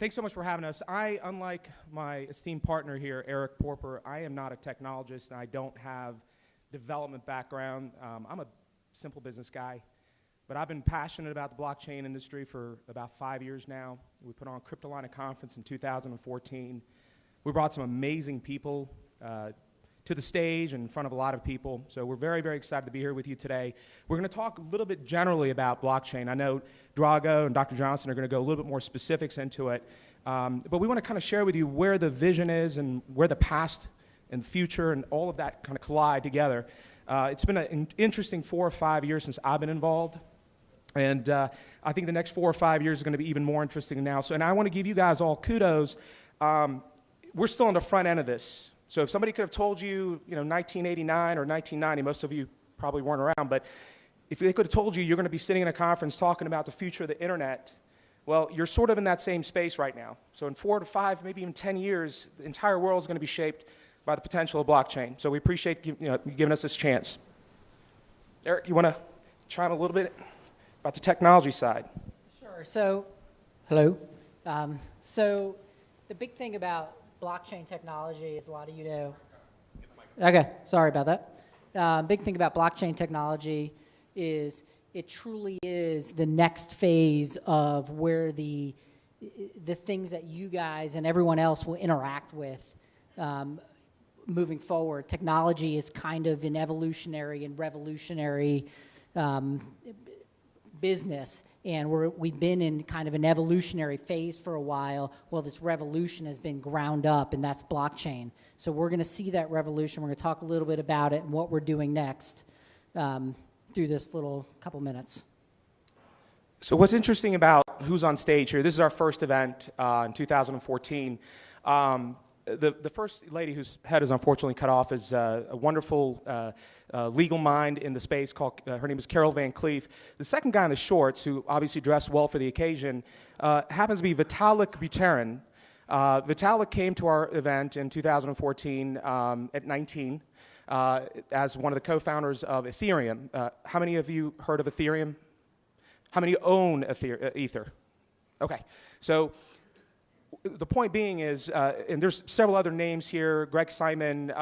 Thanks so much for having us. Unlike my esteemed partner here, Eric Porper, I am not a technologist, and I don't have development background. I'm a simple business guy, but I've been passionate about the blockchain industry for about 5 years now. We put on Cryptolina Conference in 2014. We brought some amazing people to the stage in front of a lot of people. So we're very, very excited to be here with you today. We're going to talk a little bit generally about blockchain. I know Drago and Dr. Johnson are going to go a little bit more specifics into it. But we want to kind of share with you where the vision is and where the past and future and all of that kind of collide together. It's been an interesting 4 or 5 years since I've been involved. And I think the next 4 or 5 years is going to be even more interesting now. And I want to give you guys all kudos. We're still on the front end of this. So if somebody could have told you, 1989 or 1990, most of you probably weren't around, but if they could have told you you're going to be sitting in a conference talking about the future of the internet, well, you're sort of in that same space right now. So in 4 to 5, maybe even 10 years, the entire world is going to be shaped by the potential of blockchain. So we appreciate you giving us this chance. Eric, you want to chime a little bit about the technology side? Sure. So, hello. So the big thing about blockchain technology, as a lot of you know. Okay, sorry about that. Big thing about blockchain technology is it truly is the next phase of where the things that you guys and everyone else will interact with moving forward. Technology is kind of an evolutionary and revolutionary business. And we've been in kind of an evolutionary phase for a while. Well, this revolution has been ground up, and that's blockchain. So we're going to see that revolution. We're going to talk a little bit about it and what we're doing next through this little couple minutes. So what's interesting about who's on stage here, this is our first event in 2014. The first lady whose head is unfortunately cut off is a wonderful legal mind in the space called, her name is Carol Van Cleef. The second guy in the shorts, who obviously dressed well for the occasion, happens to be Vitalik Buterin. Vitalik came to our event in 2014 at 19 as one of the co-founders of Ethereum. How many of you heard of Ethereum? How many own Ether? Okay, so the point being is, and there's several other names here, Greg Simon,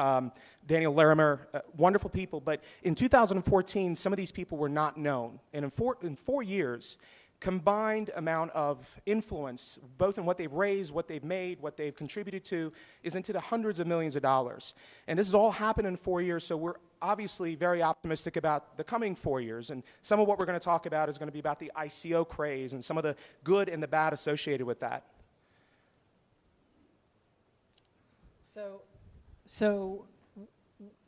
Daniel Larimer, wonderful people, but in 2014, some of these people were not known. And in 4 years, combined amount of influence, both in what they've raised, what they've made, what they've contributed to, is into the hundreds of millions of dollars. And this has all happened in 4 years, so we're obviously very optimistic about the coming 4 years. And some of what we're going to talk about is going to be about the ICO craze and some of the good and the bad associated with that. So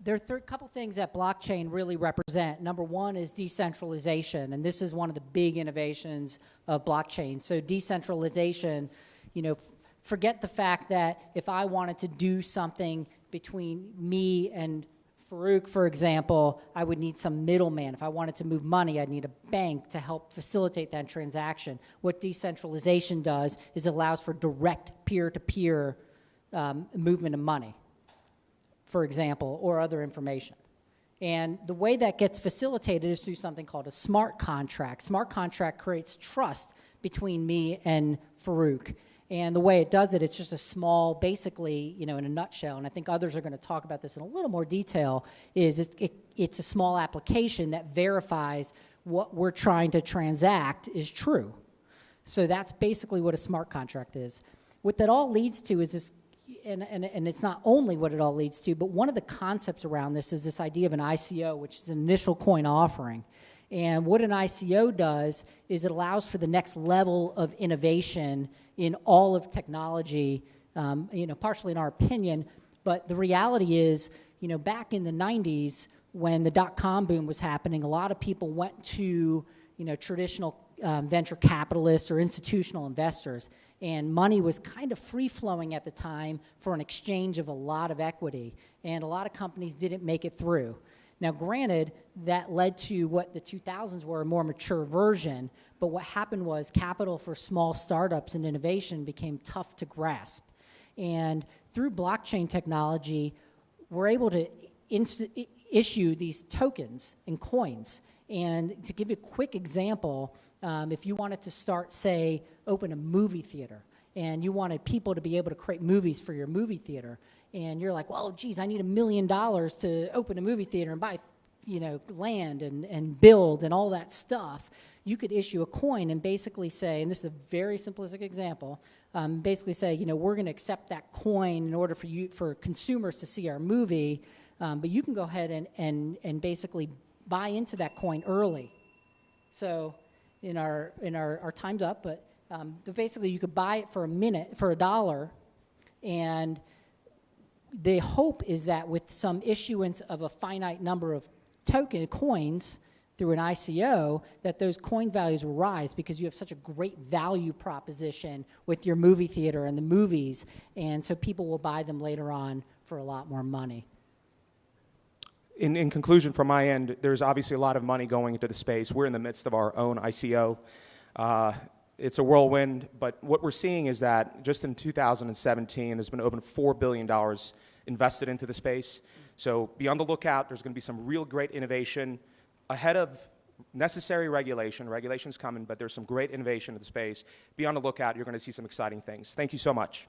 there are a couple things that blockchain really represent. Number one is decentralization, and this is one of the big innovations of blockchain. So decentralization, forget the fact that if I wanted to do something between me and Faruk, for example, I would need some middleman. If I wanted to move money, I'd need a bank to help facilitate that transaction. What decentralization does is allows for direct peer-to-peer movement of money, for example, or other information. And the way that gets facilitated is through something called a smart contract. Smart contract creates trust between me and Faruk. And the way it does it, it's just a small, basically, in a nutshell, and I think others are going to talk about this in a little more detail, is it's a small application that verifies what we're trying to transact is true. So that's basically what a smart contract is. What that all leads to is this, and it's not only what it all leads to, but one of the concepts around this is this idea of an ICO, which is an initial coin offering. And what an ICO does is it allows for the next level of innovation in all of technology, partially in our opinion, but the reality is, back in the 90s when the dot-com boom was happening, a lot of people went to, traditional venture capitalists or institutional investors, and money was kind of free-flowing at the time for an exchange of a lot of equity, and a lot of companies didn't make it through. Now, granted, that led to what the 2000s were, a more mature version, but what happened was capital for small startups and innovation became tough to grasp. And through blockchain technology, we're able to issue these tokens and coins. And to give you a quick example, if you wanted to start, say, open a movie theater, and you wanted people to be able to create movies for your movie theater. And you're like, well, geez, I need $1 million to open a movie theater and buy, land and build and all that stuff. You could issue a coin and basically say, and this is a very simplistic example, basically say, we're going to accept that coin in order for consumers to see our movie, but you can go ahead and basically buy into that coin early. So our time's up, but basically you could buy it for $1, and the hope is that with some issuance of a finite number of coins through an ICO, that those coin values will rise because you have such a great value proposition with your movie theater and the movies, and so people will buy them later on for a lot more money. In conclusion, from my end, there's obviously a lot of money going into the space. We're in the midst of our own ICO. It's a whirlwind, but what we're seeing is that just in 2017, there's been over $4 billion invested into the space. So be on the lookout. There's going to be some real great innovation ahead of necessary regulation. Regulation's coming, but there's some great innovation in the space. Be on the lookout. You're going to see some exciting things. Thank you so much.